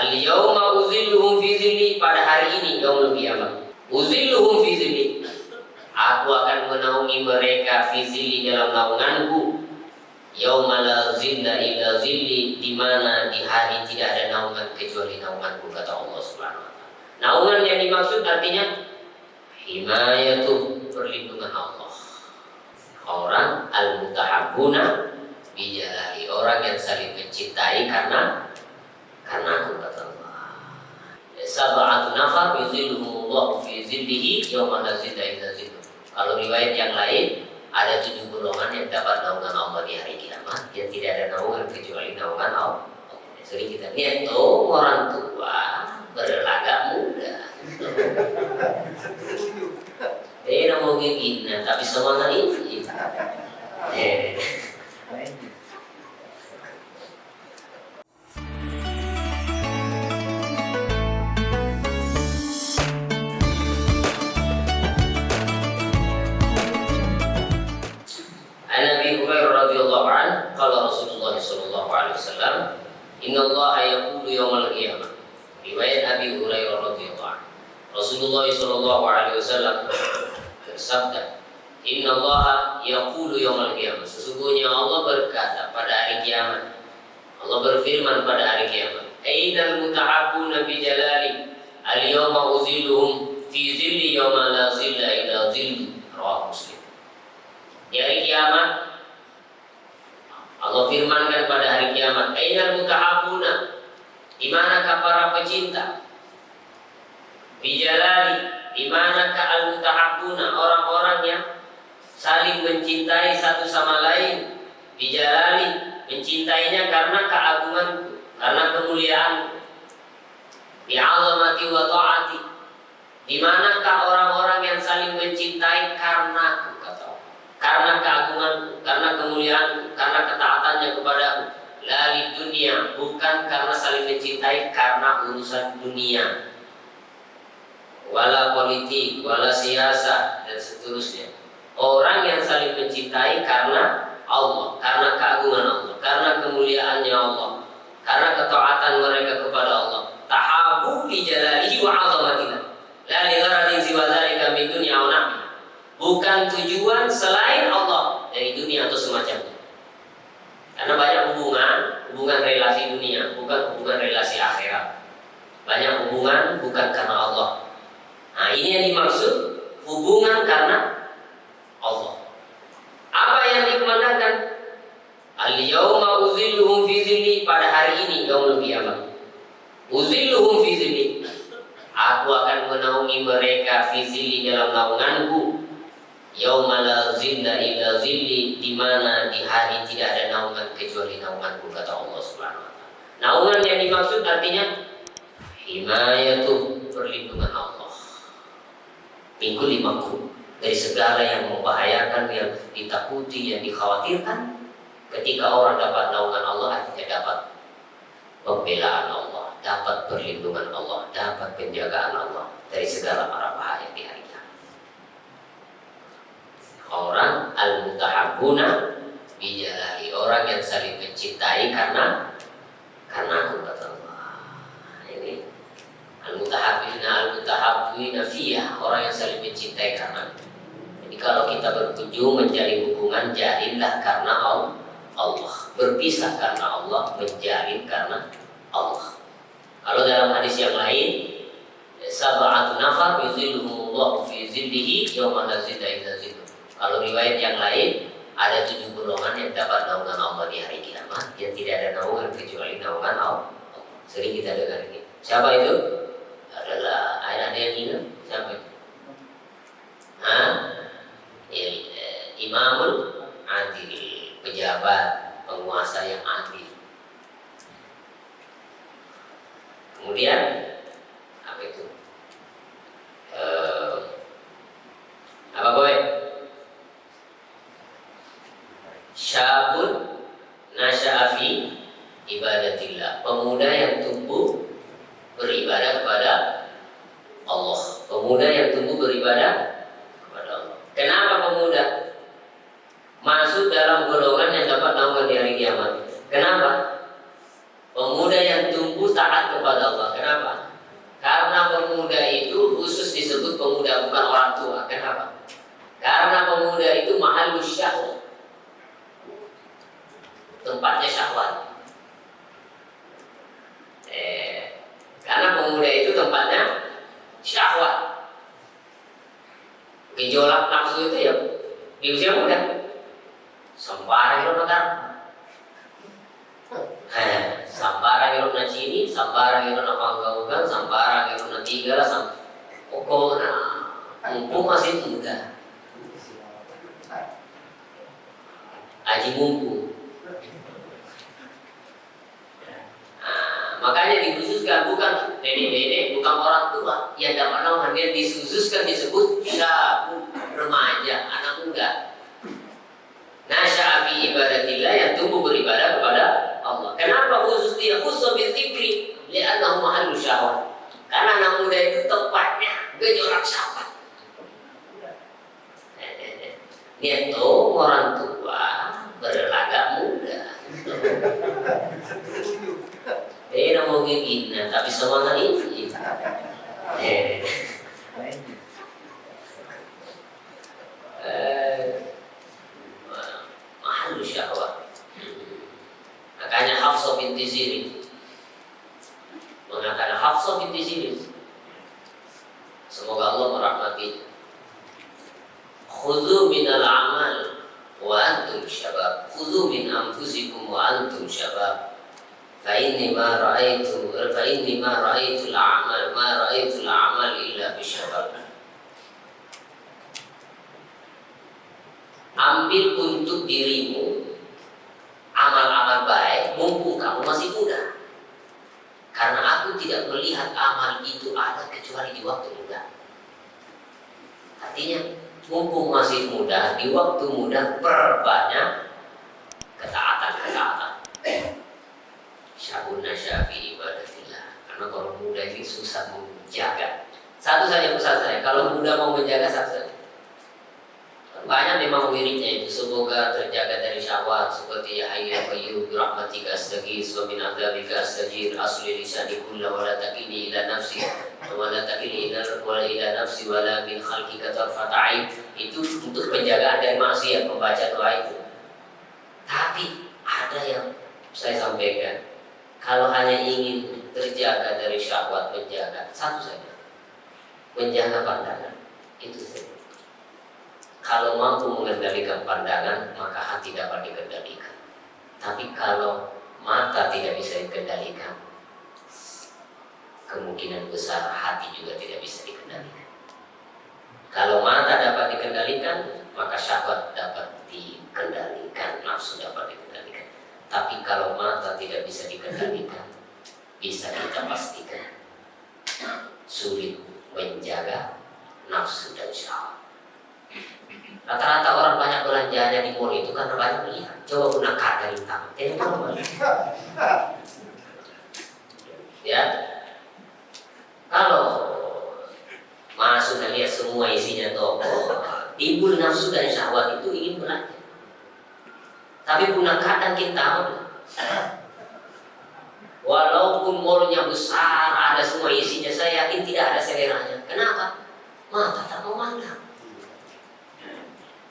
Al-yauma uzilluhum fi zilli, pada hari ini yaumul qiyamah. Uzilluhum fi zilli, aku akan menaungi mereka fi zilli, dalam naunganku. Yauma la zilla illa zilli, di mana di hari tidak ada naungan kecuali naunganku, kata Allah Subhanahu wa taala. Naungan yang dimaksud artinya himayatu, perlindungan Allah. Orang al-mutahabbuna bijalali, orang yang saling mencintai karena aku, kata Allah. Sab'atu nafar yuzilluhumullahu fi zillihi yauma la zilla illa zilluh. Kalau riwayat yang lain, ada 7 golongan yang dapat naungan Allah di hari kiamat, yang tidak ada naungan kecuali naungan Allah. Sering kita lihat tuh orang tua berlagak muda. Tidak mau gini, tapi semangat ini. Nabi Hurairah radhiyallahu anhu, qala Rasulullah sallallahu alaihi wasallam, innallaha yaqulu yaumal qiyamah. Riwayat Abi Hurairah radhiyallahu anhu, Rasulullah sallallahu alaihi wasallam bersabda, innallaha yaqulu yaumal qiyamah, sesungguhnya Allah berkata pada hari kiamat. Allah berfirman pada hari kiamat, ainal mutahabbuna bi jalali, al-yawma uzilluhum fi zilli yawma la zilla illa zilli. Rawahu Muslim. Di hari kiamat Allah firmankan pada hari kiamat, ainal mutahabbuna, di manakah para pecinta? Bijalali, di manakah al-mutahabbuna, orang-orang yang saling mencintai satu sama lain? Bijalali, mencintainya karena keagunganku, karena kemuliaanku. Bi'azamati wa ta'ati, di manakah orang-orang yang saling mencintai karena aku, kata Allah, karena keagunganku, karena kemuliaanku, karena ketaatannya kepadaku. La lid dunia, bukan karena saling mencintai karena urusan dunia, wala politik, wala siasa, dan seterusnya. Orang yang saling mencintai karena Allah, karena keagungan Allah, karena kemuliaannya Allah, karena ketaatan mereka kepada Allah. Tahabu li jalalihi wa 'azamatillah, la li gharadin siwa dzalika min dunya wa nahwi, bukan tujuan selain Allah dari dunia atau semacamnya. Karena banyak hubungan relasi dunia, bukan hubungan relasi akhirat. Banyak hubungan bukan karena Allah. Nah, ini yang dimaksud hubungan karena Allah. Apa yang dikumandangkan? Al-yauma uzilluhum fi zilli, pada hari ini yaumul qiyamah. Uzilluhum fi zilli, aku akan menaungi mereka fi zilli, dalam naunganku. Yauma la zilla illa zilli, di mana di hari tidak ada naungan kecuali naunganku, kata Allah Subhanahu wa taala. Naungan yang dimaksud artinya himayatu, perlindungan Allah. Minggu 50, dari segala yang membahayakan, yang ditakuti, yang dikhawatirkan. Ketika orang dapat naungan Allah, artinya dapat pembelaan Allah, dapat perlindungan Allah, dapat penjagaan Allah dari segala mara bahaya di hari kiamat. Orang al-mutahabbuna bijalali, orang yang saling mencintai karena aku, kata Allah. Ini al-mutahabbina fiyah, orang yang saling mencintai karena. Jadi kalau kita berkunjung menjalin hubungan, jalinlah karena Allah, berpisah karena Allah, menjalin karena Allah. Kalau dalam hadis yang lain, sab'atu nafar yuzilluhumullahu fi zillihi yauma la zilla illa zilluh. Kalau riwayat yang lain, ada 7 golongan yang dapat naungan Allah di hari kiamat, yang tidak ada naungan kecuali naungan Allah. Sering kita dengar ini. Siapa itu? Adalah ada yang ingat? Siapa itu? Imamul adil, pejabat, penguasa yang adil. Kemudian apa itu? Apa boy? Syabun nasya'a fi ibadatillah, pemuda yang tumbuh beribadah kepada Allah. Pemuda yang tumbuh beribadah kepada Allah. Kenapa pemuda masuk dalam golongan yang dapat naungan di hari kiamat? Kenapa? Pemuda yang tumbuh taat kepada Allah. tempatnya syahwat. Karena pemuda itu tempatnya syahwat. Gejolak nafsu itu ya di usia muda. Sambarang itu makan. Sambarang itu na cini, sambarang itu na panggaugan, sambarang itu na tigala, pokoknya mumpung masih muda. Aji mumpung. Makanya dikhususkan bukan nenek-nenek, bukan orang tua yang dapat naungan, dia dikhususkan disebut syabun, remaja, anak muda. Nasya'a fi ibadatillah, yang tumbuh beribadah kepada Allah. Kenapa khusus dia? Khusus bizikri, li'annahu mahallu syahwat. Karena anak muda itu tempatnya gejolak syahwat. Dia tuh orang tua berlagak muda. Tidak mau gini, tapi semangat ini. Mahallu syahwat. Makanya Hafsah binti Sirin mengatakan, Hafsah binti Sirin, semoga Allah merahmatinya, khudhu minal amal wa antum syabab, khudhu min anfusikum wa antum syabab, fa inni ma ra'aitu al-amal illa bisyabab. Ambil untuk dirimu amal-amal baik mumpung kamu masih muda, karena aku tidak melihat amal itu ada kecuali di waktu muda. Artinya mumpung masih muda, di waktu muda perbanyak ketaatan. Syabun nasyafi ibadatillah. Karena kalau muda ini susah menjaga. Satu saja pesan saya, kalau muda mau menjaga satu saja. Banyak memang wiridnya itu, semoga terjaga dari syahwat, seperti ya hayyu ya qayyum bi rahmatika astaghits wa min adzabika astajir, asli lisani kulla wa la takilni ila nafsi wa la takilni ila nafsi wa la min khalqika tarfata ain. Itu untuk penjagaan dari maksiat, membaca doa itu. Tapi ada yang saya sampaikan, kalau hanya ingin terjaga dari syahwat, menjaga satu saja, menjaga pandangan, itu saja. Kalau mampu mengendalikan pandangan, maka hati dapat dikendalikan. Tapi kalau mata tidak bisa dikendalikan, kemungkinan besar hati juga tidak bisa dikendalikan. Kalau mata dapat dikendalikan, maka syahwat dapat dikendalikan, nafsu dapat dikendalikan. Tapi kalau mata tidak bisa dikendalikan, bisa kita pastikan sulit menjaga nafsu dan syahwat. Rata-rata orang banyak belanjanya di mall itu karena banyak melihat. Coba guna kartu hitam, ini normal. Ya, kalau masuk dan lihat semua isinya toko, timbul nafsu dan syahwat itu ingin belanja. Tapi guna kadang kita, walaupun mallnya besar, ada semua isinya, saya yakin tidak ada seleranya. Kenapa? Mata tak memandang.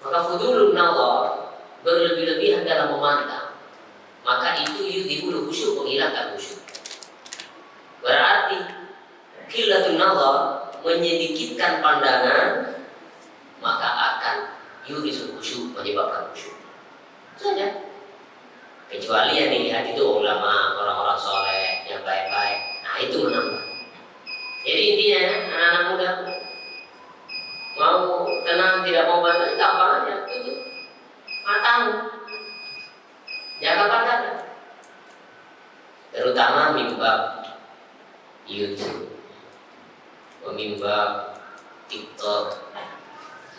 Maka fudulun nazar, berlebih-lebihan dalam memandang, maka itu yudhibul khusyuk, menghilangkan khusyuk. Berarti qillatul nazar, menyedikitkan pandangan, maka akan yudhibul khusyuk, menyebabkan khusyuk. Saja. Kecuali yang dilihat itu ulama, orang-orang soleh yang baik-baik, nah itu menambah. Jadi intinya anak-anak muda mau tenang, tidak mau bantu, gampang aja, tutup matamu, jaga pandangan. Terutama mimbab YouTube, mimbab TikTok,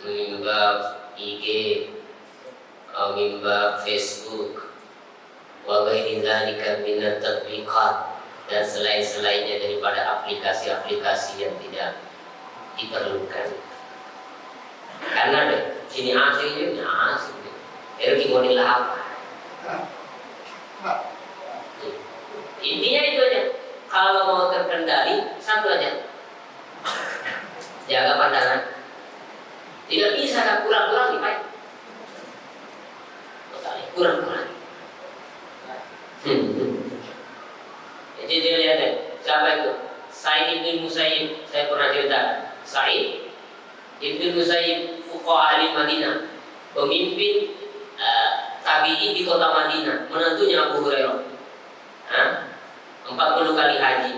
mimbab IG, mimbab Facebook, wa ghairi dzalika minat tatbiqat, dan selain-selainnya daripada aplikasi-aplikasi yang tidak diperlukan. Karena deh, sini asing, ini model apa? Intinya itu aja. Kalau mau terkendali, satu aja, jaga pandangan. Tidak bisa kurang-kurang, baik. Kurang-kurang. Jadi dia lihat deh, siapa itu? Sa'id bin Musayyib, saya pernah cerita. Sa'id bin Musayyib fuqaha ahli Madinah, pemimpin tabi'in di kota Madinah, menantunya Abu Hurairah. 40 kali haji.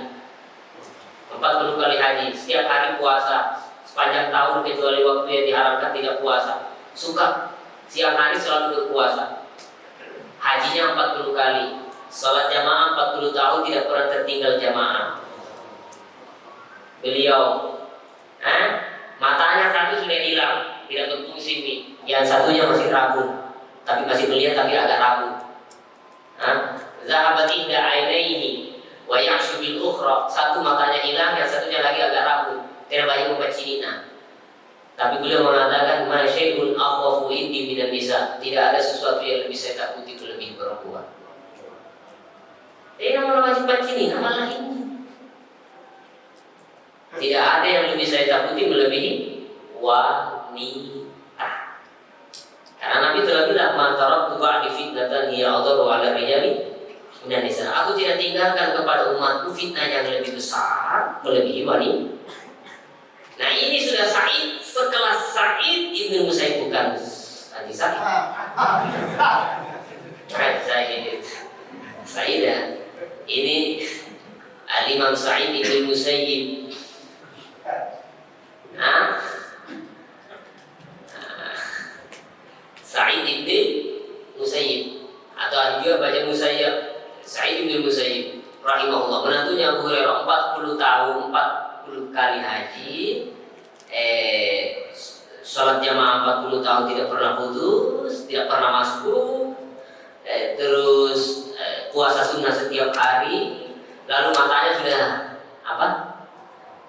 40 kali haji, setiap hari puasa sepanjang tahun kecuali waktu yang diharamkan tidak puasa. Suka siang hari selalu berpuasa. Hajinya 40 kali. Salat jamaah 40 tahun tidak pernah tertinggal jamaah. Beliau matanya satu sudah hilang, tidak berfungsi nih. Yang satunya masih ragu, tapi masih melihat tapi agak ragu. Zahabat ihda ainaihi wa ya'shu bil ukhra. Satu matanya hilang, yang satunya lagi agak ragu. Tidak banyak membacinina. Tapi beliau mengatakan ma syai'un akhafu indi minan nisa. Tidak ada sesuatu yang lebih saya takuti itu lebih perempuan. Tidak mau wajib bacinina malah ini. Tidak ada yang lebih saya takuti melebihi wanita. Karena Nabi telah bilang ma taraktu ba'di fitnatan hiya adharu 'ala rijali minan nisa. Aku tidak tinggalkan kepada umatku fitnah yang lebih besar melebihi wanita. Nah ini sudah Sa'id sekelas Sa'id ibn Musayyib, bukan Haji Sa'id. Sa'id ya. Ini Al-Imam Sa'id ibn Musayyib. Sa'id ibn Musayyib, atau ada juga baca Musayyib. Sa'id ibn Musayyib rahimahullah, menantunya Abu Hurairah 40 tahun, 40 kali haji, sholat jamaah 40 tahun tidak pernah putus, tidak pernah masbuk, terus puasa sunnah setiap hari, lalu matanya sudah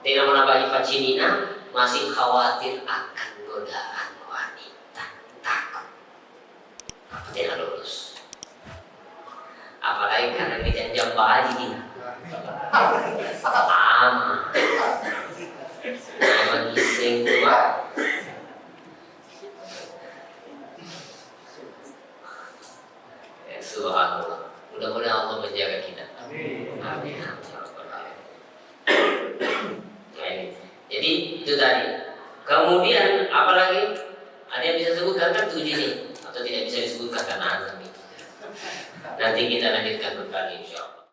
tidak menambah pacinina, masih khawatir akan godaan wanita, takut tidak lulus. Apalagi karena ini jam haji ini. Nama gising tua. Subhanallah. Mudah-mudahan Allah menjaga kita. Amin. Amin. Jadi itu tadi. Kemudian apalagi ada yang bisa sebutkan kan 7 ini, atau tidak bisa disebutkan karena azam. Nanti kita lanjutkan kembali insyaallah.